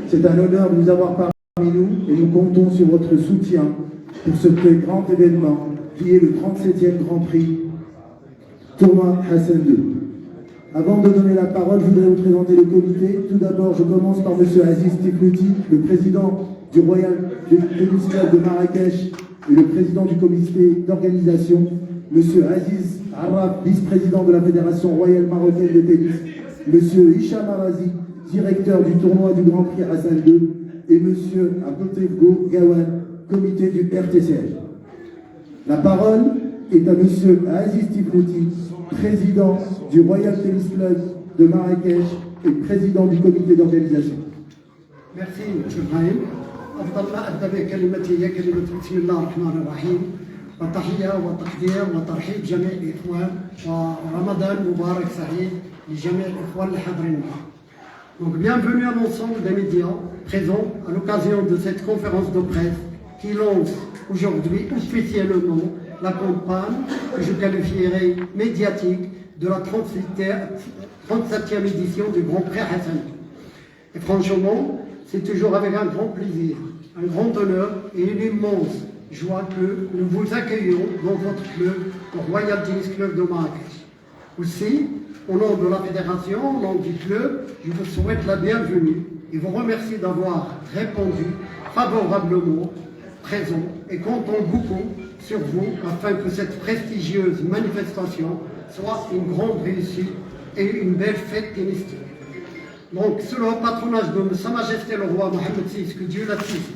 C'est un honneur de vous avoir parmi nous et nous comptons sur votre soutien pour ce très grand événement qui est le 37e Grand Prix Tournoi Hassan II. Avant de donner la parole, je voudrais vous présenter le comité. Tout d'abord, je commence par M. Aziz Tiflouti, le président du Royal Tennis Club de Marrakech et le président du comité d'organisation. M. Aziz Arraf, vice-président de la Fédération Royale Marocaine de Tennis. M. Hicham Arazi, directeur du tournoi du Grand Prix Hassan II. Et M. Abdeltefgo Gawan, comité du RTCL. La parole est à M. Aziz Tiflouti, président du Royal Tennis Club de Marrakech et président du comité d'organisation. Merci, M. Ibrahim. أفضل ما أبدأ بكلمتي هي كلمة بسم الله الرحمن الرحيم وتحية وتقدير وترحيب جميع الإخوان ورمضان مبارك سعيد لجميع الإخوان الحاضرين. Donc bienvenue à l'ensemble des médias présents à l'occasion de cette conférence de presse qui lance aujourd'hui officiellement la campagne que je qualifierai médiatique de la 37e édition du Grand Prix Hassan. Et franchement, c'est toujours avec un grand plaisir, un grand honneur et une immense joie que nous vous accueillons dans votre club, le Royal Tennis Club de Marrakech. Aussi, au nom de la fédération, au nom du club, je vous souhaite la bienvenue et vous remercie d'avoir répondu favorablement, présent et comptons beaucoup sur vous afin que cette prestigieuse manifestation soit une grande réussite et une belle fête tennistique. Donc, sous le patronage de Sa Majesté le Roi Mohammed VI, que Dieu l'assiste,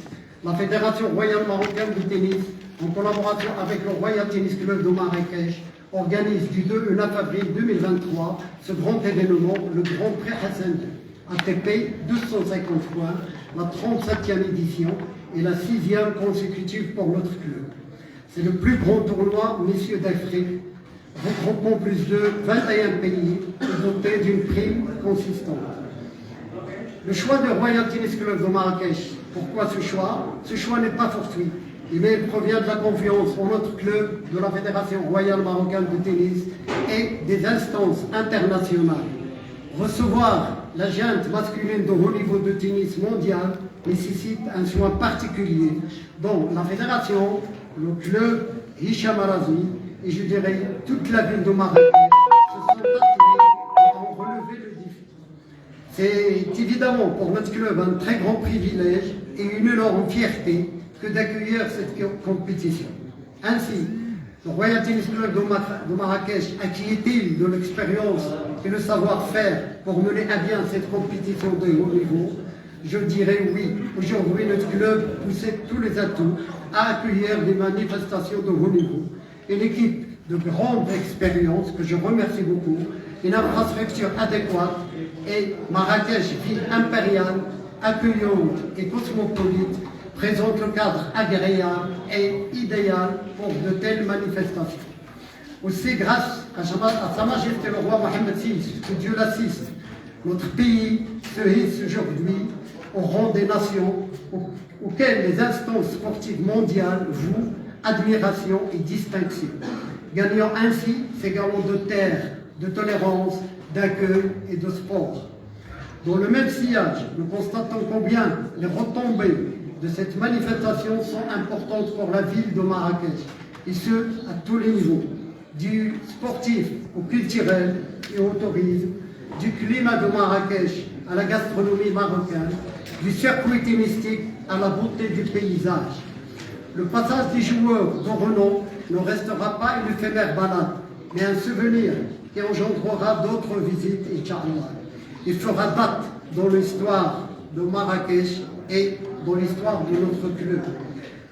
la Fédération Royale Marocaine de Tennis, en collaboration avec le Royal Tennis Club de Marrakech, organise du 2 au 9 avril 2023 ce grand événement, le Grand Prix Hassan II, ATP 250 points, la 37e édition et la 6e consécutive pour notre club. C'est le plus grand tournoi, messieurs d'Afrique, regroupant plus de 21 pays et doté d'une prime consistante. Le choix du Royal Tennis Club de Marrakech, pourquoi ce choix? Ce choix n'est pas fortuit, mais il provient de la confiance en notre club, de la Fédération Royale Marocaine de Tennis et des instances internationales. Recevoir la junte masculine de haut niveau de tennis mondial nécessite un soin particulier dont la fédération, le club, Hicham Arazi et je dirais toute la ville de Marrakech se sont attelés à en relever le défi. C'est évidemment pour notre club un très grand privilège et une énorme fierté que d'accueillir cette compétition. Ainsi, le Royal Tennis Club de Marrakech acquiert-il de l'expérience et le savoir-faire pour mener à bien cette compétition de haut niveau? Je dirais oui. Aujourd'hui, notre club possède tous les atouts à accueillir des manifestations de haut niveau. Une équipe de grande expérience, que je remercie beaucoup, une infrastructure adéquate et Marrakech, ville impériale, accueillante et cosmopolite, présente le cadre agréable et idéal pour de telles manifestations. Aussi, grâce à Sa Majesté le Roi Mohammed VI, que Dieu l'assiste, notre pays se hisse aujourd'hui au rang des nations auxquelles les instances sportives mondiales vouent admiration et distinction, gagnant ainsi ses galons de terre, de tolérance, d'accueil et de sport. Dans le même sillage, nous constatons combien les retombées de cette manifestation sont importantes pour la ville de Marrakech, et ce, à tous les niveaux, du sportif au culturel et au tourisme, du climat de Marrakech à la gastronomie marocaine, du circuit tennistique à la beauté du paysage. Le passage des joueurs de renom ne restera pas une éphémère balade, mais un souvenir qui engendrera d'autres visites, Inch'Allah. Il fera date dans l'histoire de Marrakech et dans l'histoire de notre club.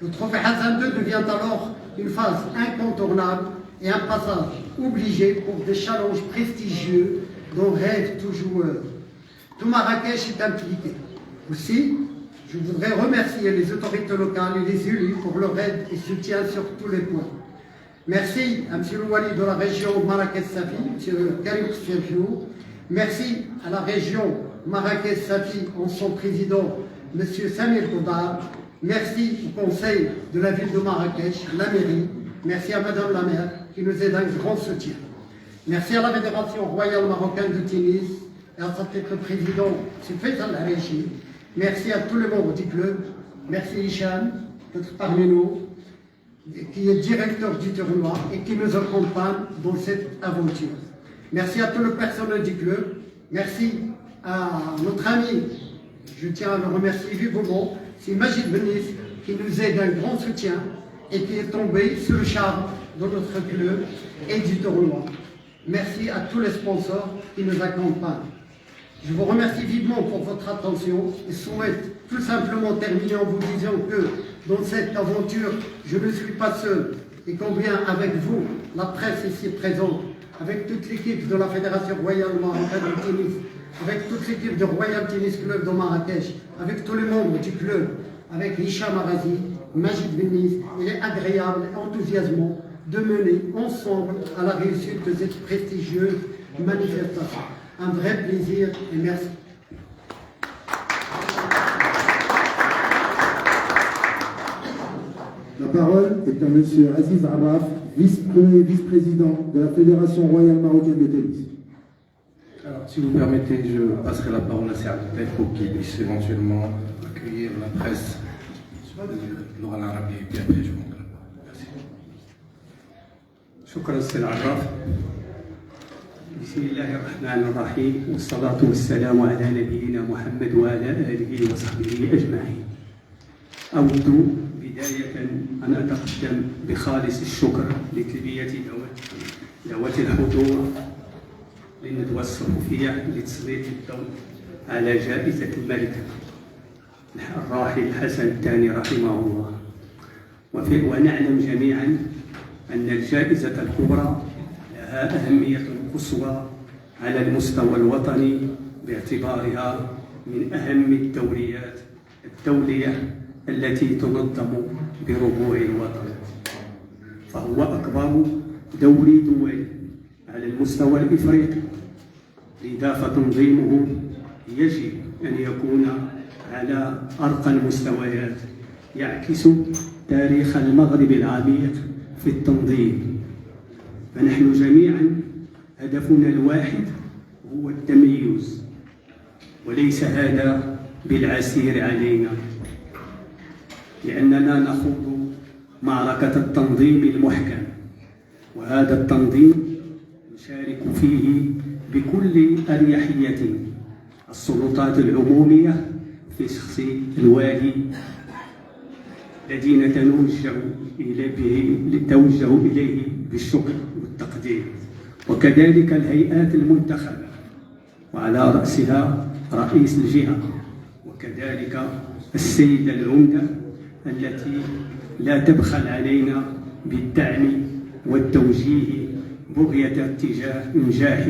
Le trophée Hassan II devient alors une phase incontournable et un passage obligé pour des challenges prestigieux dont rêve tout joueur. Tout Marrakech est impliqué. Aussi, je voudrais remercier les autorités locales et les élus pour leur aide et soutien sur tous les points. Merci à M. le Wali de la région Marrakech-Safi, M. Karim Sergio. Merci à la région Marrakech-Safi en son président, M. Samir Koudar. Merci au conseil de la ville de Marrakech, la mairie. Merci à Madame la maire qui nous aide un grand soutien. Merci à la Fédération Royale Marocaine de Tennis et à sa tête le président, M. Faisal Harechi. Merci à tous les membres du club. Merci Hicham d'être parmi nous, qui est directeur du tournoi et qui nous accompagne dans cette aventure. Merci à tout le personnel du club. Merci à notre ami, je tiens à le remercier vivement, c'est Majid Benis qui nous aide d'un grand soutien et qui est tombé sur le charme de notre club et du tournoi. Merci à tous les sponsors qui nous accompagnent. Je vous remercie vivement pour votre attention et souhaite tout simplement terminer en vous disant que dans cette aventure, je ne suis pas seul et combien avec vous, la presse ici présente, avec toute l'équipe de la Fédération Royale Marocaine de Tennis, avec toute l'équipe du Royal Tennis Club de Marrakech, avec tous les membres du club, avec Hicham Arazi, Majid Benis, il est agréable et enthousiasmant de mener ensemble à la réussite de cette prestigieuse manifestation. Un vrai plaisir et merci. La parole est à M. Aziz Arraf, premier vice-président de la Fédération Royale Marocaine de Tennis. Alors, si vous permettez, je passerai la parole à Serge pour qu'il puisse éventuellement accueillir la presse de l'oral arabe et puis après je vous montre la parole. Merci. شكرا سيد عراف. بسم الله الرحمن الرحيم والصلاة والسلام على نبينا محمد وعلى آله وصحبه أجمعين. أود بداية أن أتقدم بخالص الشكر لتلبية دعوة الحضور للندوة الصحفية لتسليط الضوء على جائزة الملك الراحل حسن الثاني رحمه الله. ونعلم جميعا أن الجائزة الكبرى لها أهمية قصوى على المستوى الوطني باعتبارها من أهم الدوريات الدولية التي تنظم بربوع الوطن، فهو أكبر دوري دولي على المستوى الإفريقي، لذا فتنظيمه يجب أن يكون على أرقى المستويات يعكس تاريخ المغرب العميق في التنظيم. فنحن جميعا هدفنا الواحد هو التميز، وليس هذا بالعسير علينا، لأننا نخوض معركة التنظيم المحكم، وهذا التنظيم نشارك فيه بكل أريحية السلطات العمومية في شخص الوالي الذين توجه إليه بالشكر والتقدير، وكذلك الهيئات المنتخبة وعلى رأسها رئيس الجهة، وكذلك السيدة العمدة التي لا تبخل علينا بالدعم والتوجيه بغية اتجاه إنجاح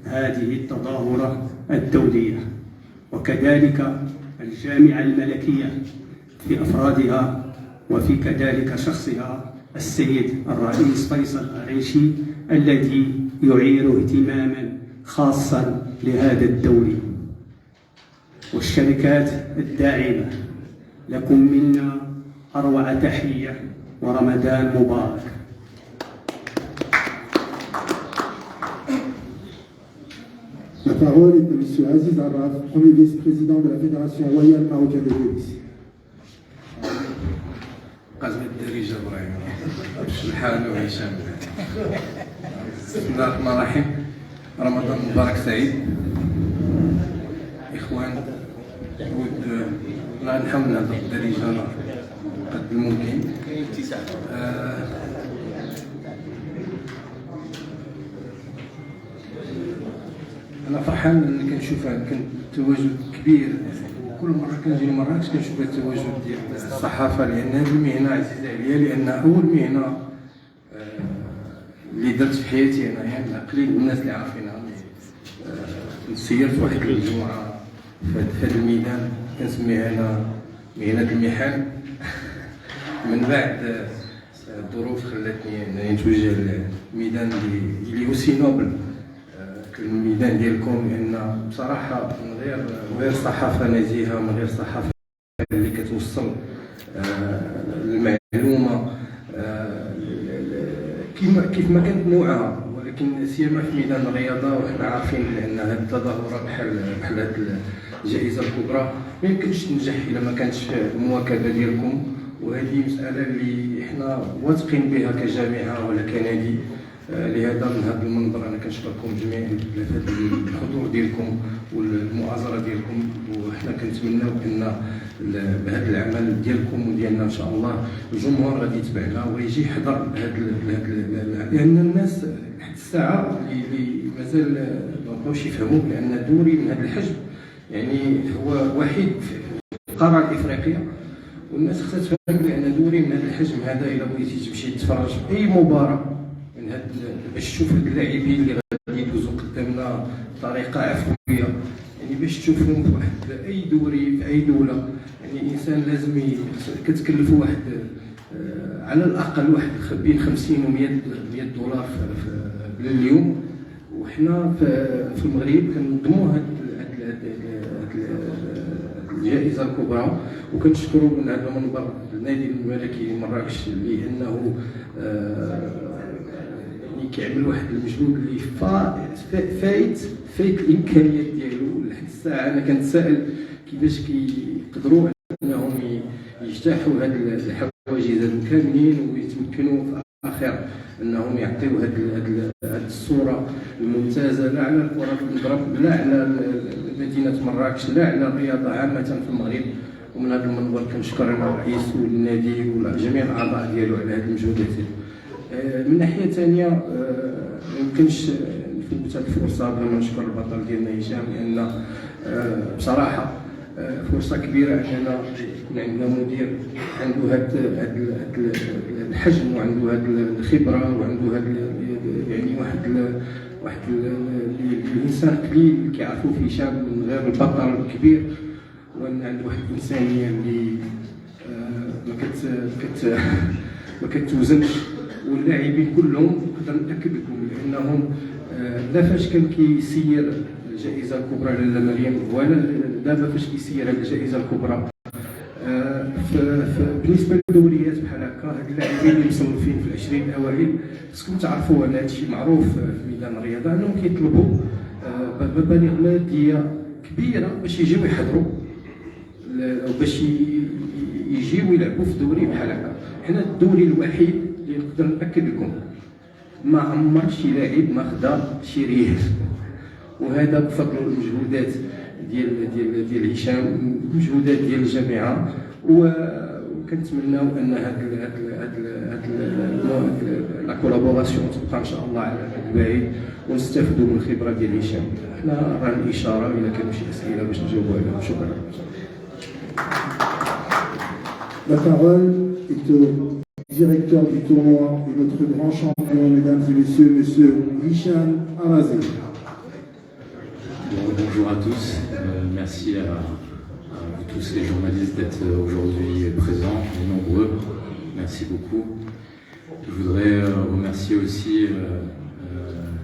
هذه التظاهرة الدولية، وكذلك الجامعة الملكية في أفرادها وفي كذلك شخصها السيد الرئيس فيصل العريشي الذي يعير اهتماما خاصا لهذا الدوري، والشركات الداعمة. لكم منا أروع تحية ورمضان مبارك. La parole est à M. Aziz Arraf, premier vice-président de la Fédération Royale Marocaine de Tennis. قزم الدارجة إبراهيم الحال وهشام. بسم الله الرحمن الرحيم. رمضان مبارك سعيد. إخوان لا نحاول نهضر بالدارجة قد الممكن. أنا فرحان أني كنشوفها، كان تواجد كبير، وكل مرة كنجي لمراكش كنشوف التواجد ديال الصحافة، لأن هذه المهنة عزيزة عليا، لأن أول مهنة اللي درت في حياتي أنا، يعني قليل الناس اللي عارفينها. سيرت واحد الجمعة في هذا الميدان كنسميها أنا مهنة المحن. من بعد الظروف خلتني أنني نتوجه للميدان اللي هو سي نوبل، الميدان ديالكم، لأن بصراحة من غير صحافة نزيهة، من غير صحافة اللي كتوصل المعلومة كيف ما كانت نوعها، ولكن سيما في ميدان الرياضة، وحنا عارفين بأن هذه التظاهرة بحال الجائزه الكبرى ما يمكنش تنجح الا ما كانتش المواكبه ديالكم. وهذه مساله اللي احنا واثقين بها كجامعه ولا كنادي. لهذا من هذا المنبر انا كنشكركم جميعا على هذا الحضور ديالكم والمؤازره ديالكم، وحنا كنتمناو ان بهذا العمل ديالكم وديالنا ان شاء الله الجمهور غادي يتبعنا ويجي يحضر لان الناس لحد الساعه اللي مازال ما بقاوش يفهموا لان دوري من هذا الحجم يعني هو وحيد في القاره الافريقيه، والناس خصها تفهم بان دوري من هذا الحجم هذا الا بغيتي تمشي تتفرج في اي مباراه من هاد باش تشوف هاد اللاعبين اللي غادي يدوزوا قدامنا بطريقه عفويه، يعني باش تشوفهم في واحد اي دوري في اي دوله، يعني الانسان لازم كتكلف واحد على الاقل واحد بين 50 و 100 دولار في اليوم. وحنا في المغرب كنظموا هاد الجائزه الكبرى، وكنشكروا من هذا المنبر النادي الملكي مراكش لانه كيعمل واحد المجهود اللي فايت الامكانيات ديالو. لحد الساعه انا كنتسائل كيفاش كيقدروا انهم يجتاحوا هاد الحواجز هادو كاملين ويتمكنوا في الاخر انهم يعطيو هاد الصوره الممتازه لا على كره المضرب لا على مدينه مراكش لا على الرياضه عامه في المغرب. ومن هذا المنبر كنشكر الرئيس والنادي وجميع الاعضاء ديالو على هذه المجهودات. من ناحيه ثانيه ما يمكنش نفوت هذه الفرصه بلا ما نشكر البطل ديالنا هشام، لان بصراحه فرصه كبيره اننا يكون عندنا مدير عنده هذا الحجم وعنده هذه الخبره وعنده هذا يعني واحد الانسان قليل اللي كيعرفوا في هشام من غير البطل الكبير، وان عنده واحد الانسانيه اللي ما كتوزنش. واللاعبين كلهم نقدر ناكد لكم لانهم لا فاش كان كيسير الجائزه الكبرى لاله مريم ولا دابا فاش كيسير الجائزه الكبرى بالنسبه للدوريات بحال هكا هاد اللاعبين اللي مصنفين في العشرين الاوائل خصكم تعرفوا ان هذا الشيء معروف في ميدان الرياضه انهم كيطلبوا مبالغ ماديه كبيره باش يجيو يحضروا باش يجيو يلعبوا في دوري بحال هكا. حنا الدوري الوحيد اللي نقدر ناكد لكم ما عمر شي لاعب ما خدا شي ريال، وهذا بفضل المجهودات ديال هشام المجهودات ديال الجامعه. وكنتمناو ان هاد لا كولابوراسيون تبقى ان شاء الله على المدى البعيد ونستافدوا من الخبره ديال هشام. حنا راه الاشاره الا كانوا شي اسئله باش نجاوبوا عليهم. شكرا. La parole est au directeur du tournoi et notre grand champion, mesdames et messieurs, monsieur Hicham Arazé. Bonjour à tous, merci à vous tous les journalistes d'être aujourd'hui présents et nombreux, merci beaucoup. Je voudrais remercier aussi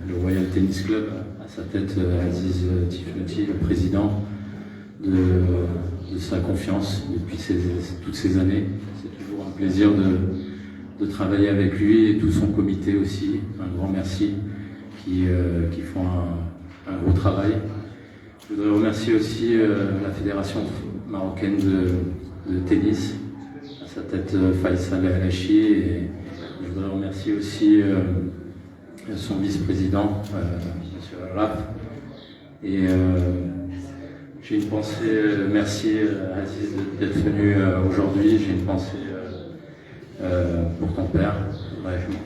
le Royal Tennis Club, à sa tête Aziz Tifnoti, le président, de sa confiance depuis toutes ces années. C'est toujours un plaisir de travailler avec lui et tout son comité aussi. Un grand merci qui font un gros travail. Je voudrais remercier aussi la Fédération marocaine de tennis, à sa tête Faisal Alachi, et je voudrais remercier aussi son vice-président, M. Raf. Et j'ai une pensée, merci Aziz d'être venu aujourd'hui, j'ai une pensée pour ton père, vraiment.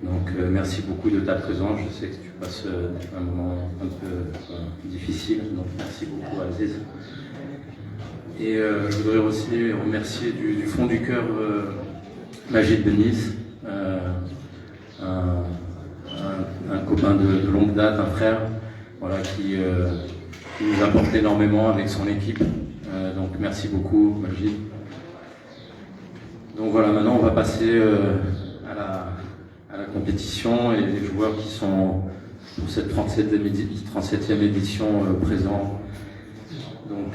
Donc merci beaucoup de ta présence, je sais que tu passes un moment un peu difficile, donc merci beaucoup Aziz. Et je voudrais aussi remercier du fond du cœur Majid Benis, un copain de longue date, un frère, voilà, qui nous apporte énormément avec son équipe. Donc merci beaucoup Majid. Donc voilà, maintenant on va passer à la compétition et les joueurs qui sont pour cette 37e édition présents. Donc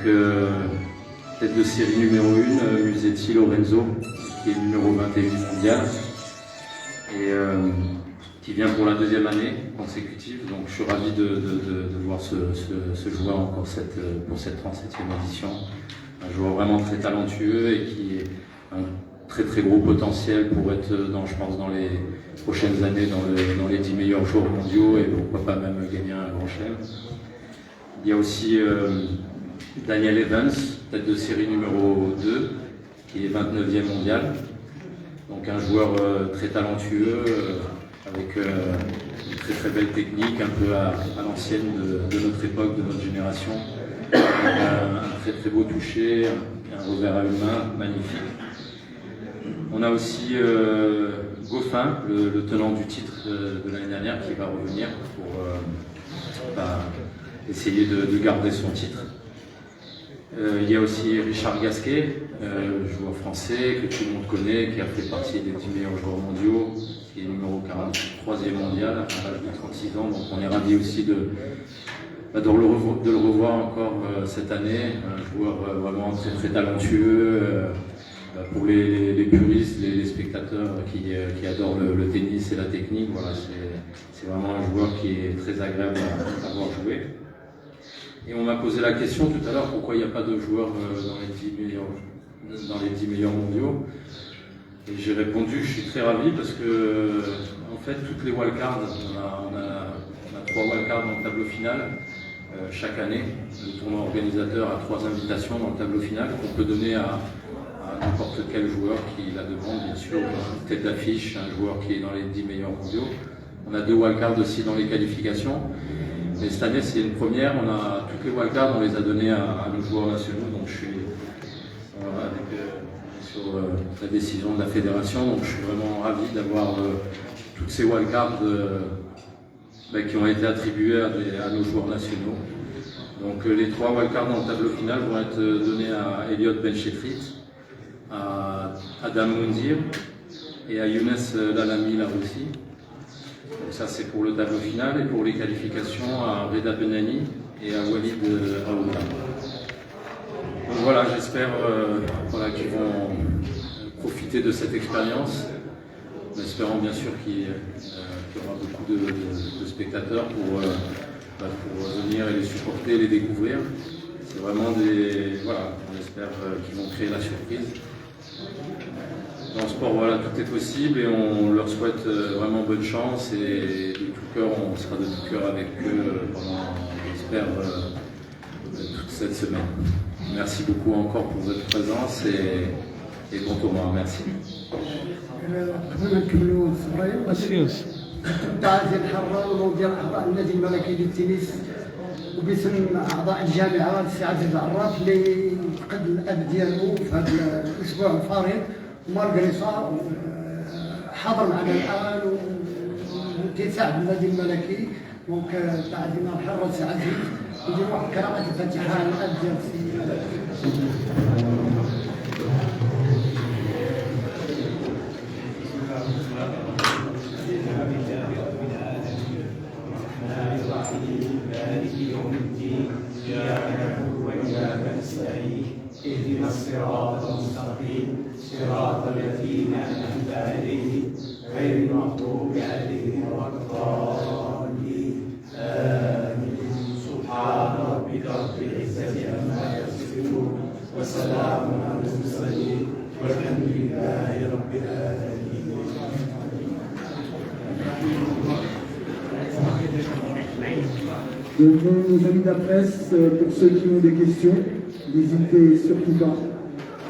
tête de série numéro 1, Musetti Lorenzo, qui est numéro 21 mondial. Et qui vient pour la deuxième année consécutive. Donc je suis ravi de voir ce joueur encore pour cette 37e édition. Un joueur vraiment très talentueux et qui est un très très gros potentiel pour être je pense dans les prochaines années dans les 10 meilleurs joueurs mondiaux et pourquoi pas même gagner un grand chelem. Il y a aussi Daniel Evans, tête de série numéro 2, qui est 29e mondial. Donc un joueur très talentueux, avec une très très belle technique, un peu à l'ancienne de notre époque, de notre génération. Un très très beau toucher, un revers à une main magnifique. On a aussi Goffin, le tenant du titre de l'année dernière, qui va revenir pour essayer de garder son titre. Il y a aussi Richard Gasquet, joueur français que tout le monde connaît, qui a fait partie des 10 meilleurs joueurs mondiaux, qui est numéro 43e mondial à l'âge de 36 ans. Donc on est ravis aussi de le revoir encore cette année. Un joueur vraiment très très talentueux. Pour les puristes, les spectateurs qui adorent le tennis et la technique, voilà, c'est vraiment un joueur qui est très agréable à voir jouer. Et on m'a posé la question tout à l'heure, pourquoi il n'y a pas de joueurs dans les 10 meilleurs mondiaux. Et j'ai répondu, je suis très ravi parce que en fait toutes les wildcards, on a 3 wildcards dans le tableau final chaque année. Le tournoi organisateur a 3 invitations dans le tableau final qu'on peut donner à n'importe quel joueur qui la demande, bien sûr, tête d'affiche, un joueur qui est dans les 10 meilleurs mondiaux. On a 2 wildcards aussi dans les qualifications. Mais cette année, c'est une première. On a toutes les wildcards, on les a données à nos joueurs nationaux. Donc je suis sur la décision de la fédération. Donc je suis vraiment ravi d'avoir toutes ces wildcards qui ont été attribuées à nos joueurs nationaux. Donc les 3 wildcards dans le tableau final vont être donnés à Elliot Benchetrit, à Adam Moundir et à Younes Lalami Laroussi. Donc ça c'est pour le tableau final et pour les qualifications à Reda Benani et à Walid Aouda. Donc voilà, j'espère qu'ils vont profiter de cette expérience, en espérant bien sûr qu'il y aura beaucoup de spectateurs pour venir et les supporter, les découvrir. C'est vraiment on espère qu'ils vont créer la surprise. Dans le sport, voilà, tout est possible et on leur souhaite vraiment bonne chance et de tout cœur, on sera de tout cœur avec eux pendant, j'espère, toute cette semaine. Merci beaucoup encore pour votre présence et bon tournoi. Merci. تعزي الحرة ومدير أعضاء النادي الملكي للتنس وباسم أعضاء الجامعة السي عزيز العراف اللي فقد الأب ديالو في هذا الأسبوع الفارغ ومالغري صار حاضر معنا الآن وكيساعد النادي الملكي. دونك تعزينا الحرة السي عزيز ندير واحد قراءة الفاتحة على الأب ديال السي اهدنا الصراط المستقيم صراط الذين انعمت عليهم غير المغضوب عليهم ولا الضالين امين. سبحان ربك رب العزه عما يصفون وسلام على المرسلين والحمد لله رب العالمين. Donc nos amis de la presse, pour ceux qui ont des questions, n'hésitez surtout pas.